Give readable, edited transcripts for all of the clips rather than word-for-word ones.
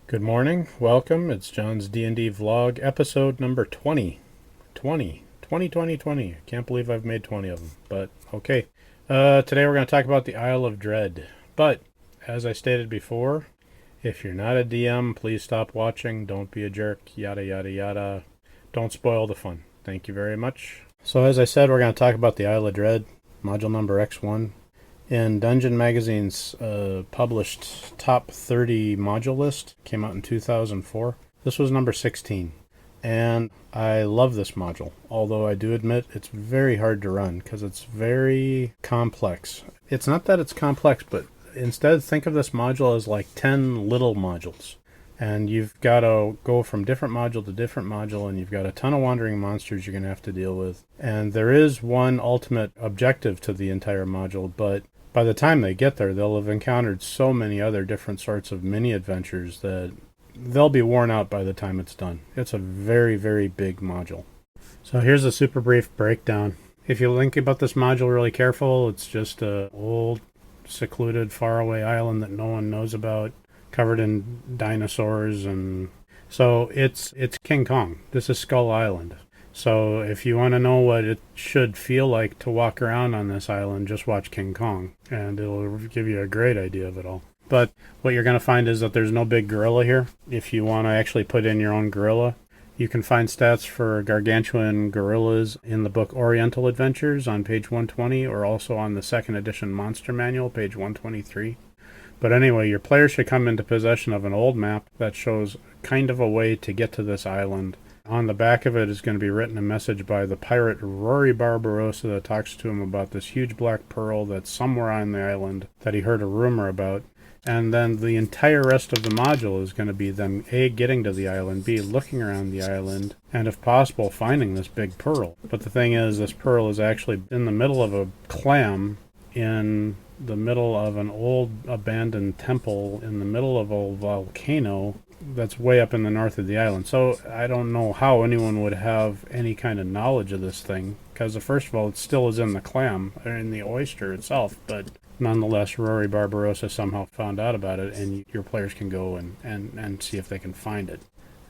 Good morning, welcome. It's John's D&D vlog, episode number 20. 20. 20, 20, 20. I can't believe I've made 20 of them, but okay. Today we're going to talk about the Isle of Dread. But, as I stated before, if you're not a DM, please stop watching. Don't be a jerk, yada yada yada. Don't spoil the fun. Thank you very much. So as I said, we're going to talk about the Isle of Dread, module number X1. In Dungeon Magazine's published top 30 module list, came out in 2004. This was number 16. And I love this module, although I do admit it's very hard to run because it's very complex. It's not that it's complex, but instead think of this module as like 10 little modules. And you've got to go from different module to different module, and you've got a ton of wandering monsters you're going to have to deal with. And there is one ultimate objective to the entire module, but by the time they get there, they'll have encountered so many other different sorts of mini-adventures that they'll be worn out by the time it's done. It's a very, very big module. So here's a super brief breakdown. If you think about this module really careful, it's just a old, secluded, faraway island that no one knows about, covered in dinosaurs, and so it's King Kong. This is Skull Island. So if you want to know what it should feel like to walk around on this island, just watch King Kong, and it'll give you a great idea of it all. But what you're going to find is that there's no big gorilla here. If you want to actually put in your own gorilla, you can find stats for gargantuan gorillas in the book Oriental Adventures on page 120, or also on the second edition Monster Manual, page 123. But anyway, your player should come into possession of an old map that shows kind of a way to get to this island. On the back of it is going to be written a message by the pirate Rory Barbarossa that talks to him about this huge black pearl that's somewhere on the island that he heard a rumor about. And then the entire rest of the module is going to be them A, getting to the island, B, looking around the island, and if possible, finding this big pearl. But the thing is, this pearl is actually in the middle of a clam in the middle of an old abandoned temple in the middle of a volcano that's way up in the north of the island. So I don't know how anyone would have any kind of knowledge of this thing, because first of all, it still is in the clam, or in the oyster itself, but nonetheless, Rory Barbarossa somehow found out about it, and your players can go and see if they can find it.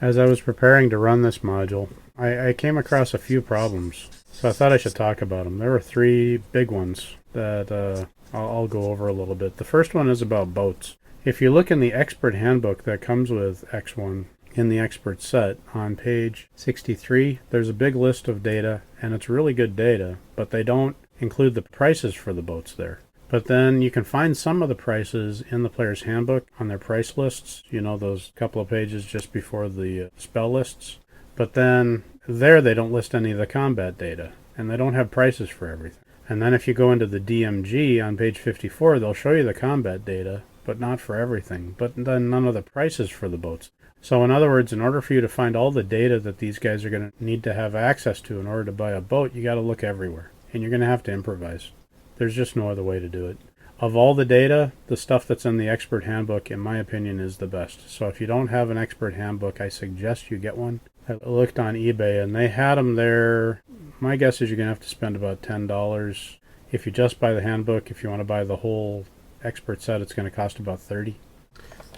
As I was preparing to run this module, I came across a few problems, so I thought I should talk about them. There were three big ones that I'll go over a little bit. The first one is about boats. If you look in the expert handbook that comes with X1 in the expert set on page 63, there's a big list of data, and it's really good data, but they don't include the prices for the boats there. But then you can find some of the prices in the player's handbook on their price lists, you know, those couple of pages just before the spell lists. But then there they don't list any of the combat data, and they don't have prices for everything. And then if you go into the DMG on page 54, they'll show you the combat data, but not for everything, but then none of the prices for the boats. So in other words, in order for you to find all the data that these guys are going to need to have access to in order to buy a boat, you got to look everywhere, and you're going to have to improvise. There's just no other way to do it. Of all the data, the stuff that's in the expert handbook, in my opinion, is the best. So if you don't have an expert handbook, I suggest you get one. I looked on eBay, and they had them there. My guess is you're going to have to spend about $10. If you just buy the handbook, if you want to buy the whole expert set, it's going to cost about $30.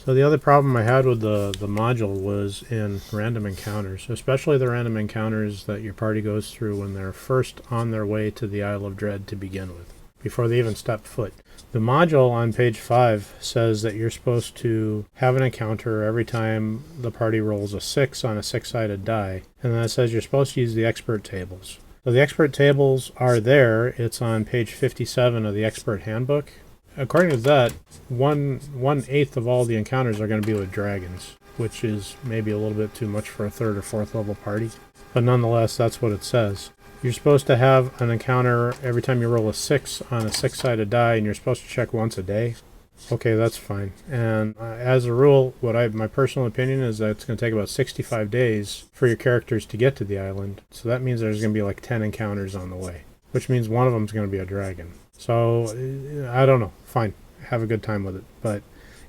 So the other problem I had with the module was in random encounters, especially the random encounters that your party goes through when they're first on their way to the Isle of Dread to begin with, before they even step foot. The module on page 5 says that you're supposed to have an encounter every time the party rolls a 6 on a 6-sided die, and then it says you're supposed to use the expert tables. So the expert tables are there. It's on page 57 of the expert handbook. According to that, 1/8 of all the encounters are going to be with dragons, which is maybe a little bit too much for a 3rd or 4th level party. But nonetheless, that's what it says. You're supposed to have an encounter every time you roll a 6 on a 6-sided die, and you're supposed to check once a day. Okay, that's fine. And as a rule, my personal opinion is that it's going to take about 65 days for your characters to get to the island. So that means there's going to be like 10 encounters on the way, which means one of them is going to be a dragon. So I don't know. Fine. Have a good time with it. But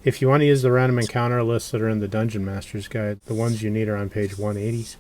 if you want to use the random encounter lists that are in the Dungeon Master's Guide, the ones you need are on page 180.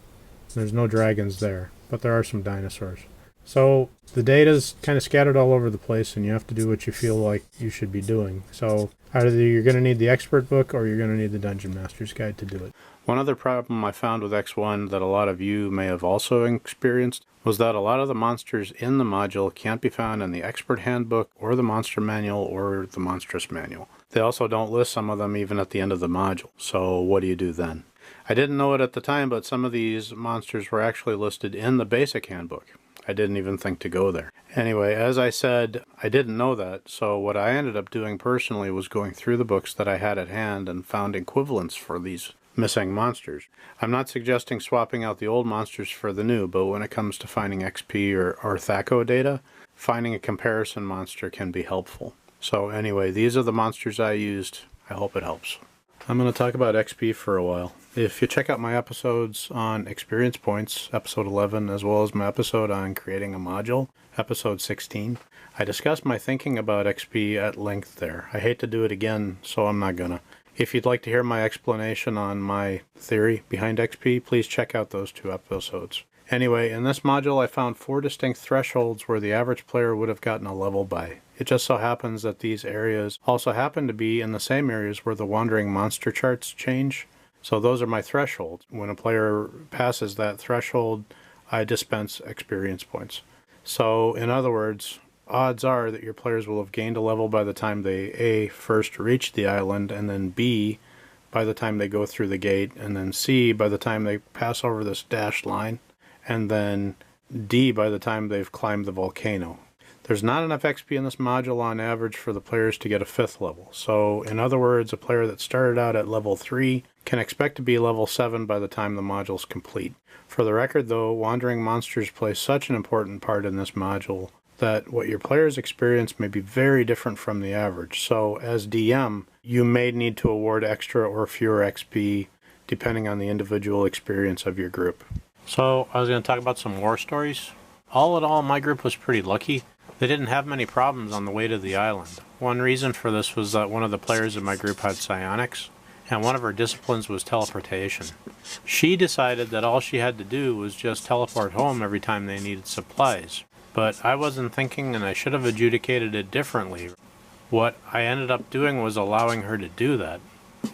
There's no dragons there, but there are some dinosaurs. So the data's kind of scattered all over the place, and you have to do what you feel like you should be doing. So either you're going to need the expert book or you're going to need the Dungeon Master's Guide to do it. One other problem I found with X1 that a lot of you may have also experienced was that a lot of the monsters in the module can't be found in the Expert Handbook or the Monster Manual or the Monstrous Manual. They also don't list some of them even at the end of the module, so what do you do then? I didn't know it at the time, but some of these monsters were actually listed in the Basic Handbook. I didn't even think to go there. Anyway, as I said, I didn't know that, so what I ended up doing personally was going through the books that I had at hand and found equivalents for these missing monsters. I'm not suggesting swapping out the old monsters for the new, but when it comes to finding XP or THAC0 data, finding a comparison monster can be helpful. So anyway, these are the monsters I used. I hope it helps. I'm going to talk about XP for a while. If you check out my episodes on experience points, episode 11, as well as my episode on creating a module, episode 16, I discussed my thinking about XP at length there. I hate to do it again, so I'm not gonna. If you'd like to hear my explanation on my theory behind XP, please check out those 2 episodes. Anyway, in this module I found 4 distinct thresholds where the average player would have gotten a level by. It just so happens that these areas also happen to be in the same areas where the wandering monster charts change. So those are my thresholds. When a player passes that threshold, I dispense experience points. So in other words, odds are that your players will have gained a level by the time they A, first reach the island, and then B, by the time they go through the gate, and then C, by the time they pass over this dashed line, and then D, by the time they've climbed the volcano. There's not enough XP in this module on average for the players to get a 5th level. So in other words, a player that started out at level 3 can expect to be level 7 by the time the module's complete. For the record though, wandering monsters play such an important part in this module that what your players experience may be very different from the average. So as DM, you may need to award extra or fewer XP depending on the individual experience of your group. So I was going to talk about some war stories. All in all, my group was pretty lucky. They didn't have many problems on the way to the island. One reason for this was that one of the players in my group had psionics, and one of her disciplines was teleportation. She decided that all she had to do was just teleport home every time they needed supplies. But I wasn't thinking, and I should have adjudicated it differently. What I ended up doing was allowing her to do that,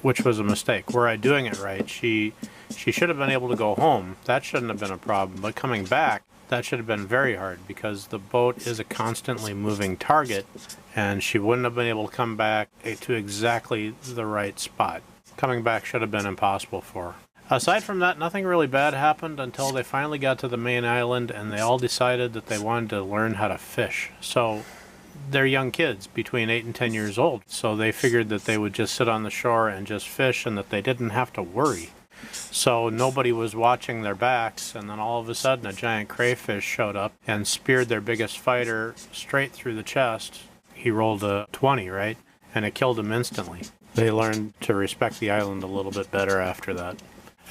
which was a mistake. Were I doing it right, she should have been able to go home. That shouldn't have been a problem. But coming back, that should have been very hard because the boat is a constantly moving target, and she wouldn't have been able to come back to exactly the right spot. Coming back should have been impossible for her. Aside from that, nothing really bad happened until they finally got to the main island and they all decided that they wanted to learn how to fish. So they're young kids, between 8 and 10 years old, so they figured that they would just sit on the shore and just fish and that they didn't have to worry. So nobody was watching their backs, and then all of a sudden a giant crayfish showed up and speared their biggest fighter straight through the chest. He rolled a 20, right? And it killed him instantly. They learned to respect the island a little bit better after that.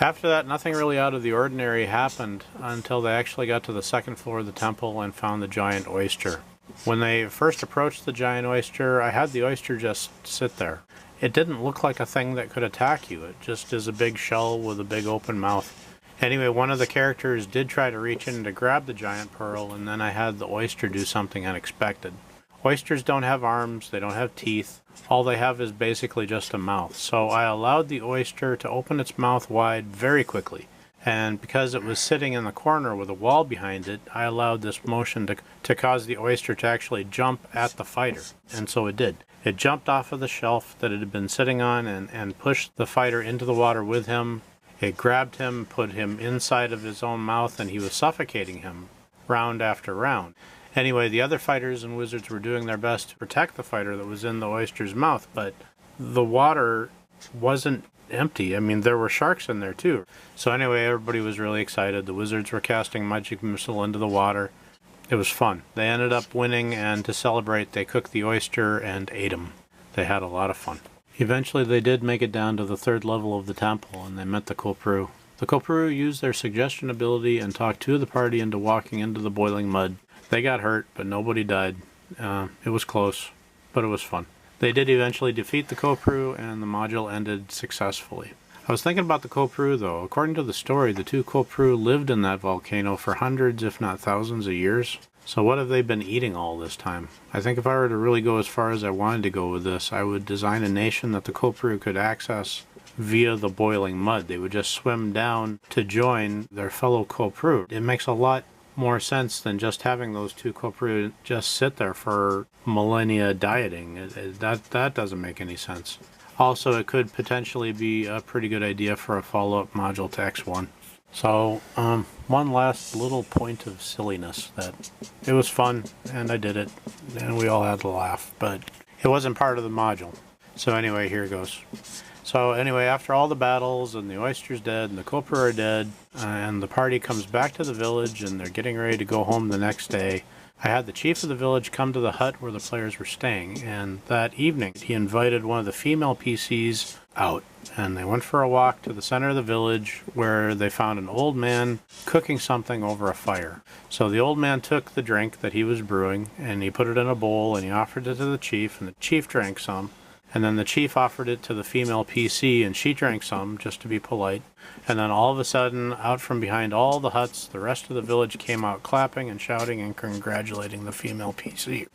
After that, nothing really out of the ordinary happened until they actually got to the 2nd floor of the temple and found the giant oyster. When they first approached the giant oyster, I had the oyster just sit there. It didn't look like a thing that could attack you. It just is a big shell with a big open mouth. Anyway, one of the characters did try to reach in to grab the giant pearl, and then I had the oyster do something unexpected. Oysters don't have arms, they don't have teeth. All they have is basically just a mouth. So I allowed the oyster to open its mouth wide very quickly. And because it was sitting in the corner with a wall behind it, I allowed this motion to cause the oyster to actually jump at the fighter. And so it did. It jumped off of the shelf that it had been sitting on and pushed the fighter into the water with him. It grabbed him, put him inside of his own mouth, and he was suffocating him round after round. Anyway, the other fighters and wizards were doing their best to protect the fighter that was in the oyster's mouth, but the water wasn't empty. I mean, there were sharks in there too. So anyway, everybody was really excited. The wizards were casting magic missile into the water. It was fun. They ended up winning, and to celebrate, they cooked the oyster and ate him. They had a lot of fun. Eventually, they did make it down to the 3rd level of the temple, and they met the Kopru. The Kopru used their suggestion ability and talked 2 of the party into walking into the boiling mud. They got hurt, but nobody died. It was close, but it was fun. They did eventually defeat the Kopru, and the module ended successfully. I was thinking about the Kopru, though. According to the story, the 2 Kopru lived in that volcano for hundreds, if not thousands of years. So what have they been eating all this time? I think if I were to really go as far as I wanted to go with this, I would design a nation that the Kopru could access via the boiling mud. They would just swim down to join their fellow Kopru. It makes a lot more sense than just having those two Kopru just sit there for millennia dieting. That doesn't make any sense. Also, it could potentially be a pretty good idea for a follow-up module to X1. So, one last little point of silliness that it was fun, and I did it, and we all had a laugh, but it wasn't part of the module. So anyway, here goes. So anyway, after all the battles, and the oyster's dead, and the Kopru are dead, and the party comes back to the village, and they're getting ready to go home the next day, I had the chief of the village come to the hut where the players were staying, and that evening he invited one of the female PCs out, and they went for a walk to the center of the village where they found an old man cooking something over a fire. So the old man took the drink that he was brewing, and he put it in a bowl, and he offered it to the chief, and the chief drank some. And then the chief offered it to the female PC, and she drank some, just to be polite. And then all of a sudden, out from behind all the huts, the rest of the village came out clapping and shouting and congratulating the female PC.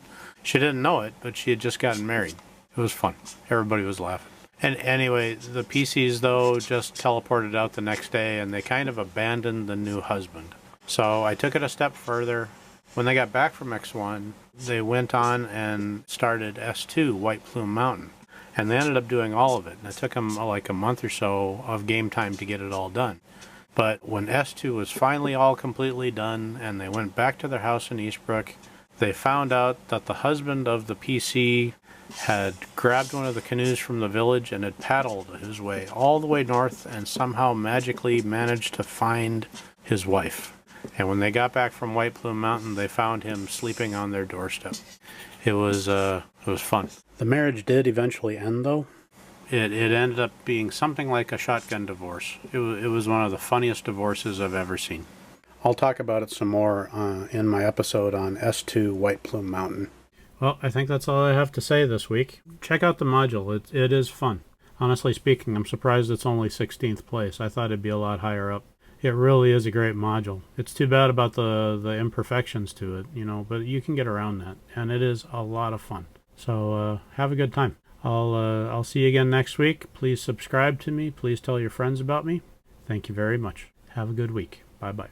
She didn't know it, but she had just gotten married. It was fun. Everybody was laughing. And anyway, the PCs, though, just teleported out the next day, and they kind of abandoned the new husband. So I took it a step further. When they got back from X1, they went on and started S2, White Plume Mountain. And they ended up doing all of it. And it took them like a month or so of game time to get it all done. But when S2 was finally all completely done and they went back to their house in Eastbrook, they found out that the husband of the PC had grabbed one of the canoes from the village and had paddled his way all the way north and somehow magically managed to find his wife. And when they got back from White Plume Mountain, they found him sleeping on their doorstep. It was fun. The marriage did eventually end, though. It ended up being something like a shotgun divorce. It was one of the funniest divorces I've ever seen. I'll talk about it some more in my episode on S2 White Plume Mountain. Well, I think that's all I have to say this week. Check out the module. It is fun. Honestly speaking, I'm surprised it's only 16th place. I thought it'd be a lot higher up. It really is a great module. It's too bad about the imperfections to it, but you can get around that, and it is a lot of fun. So have a good time. I'll see you again next week. Please subscribe to me. Please tell your friends about me. Thank you very much. Have a good week. Bye-bye.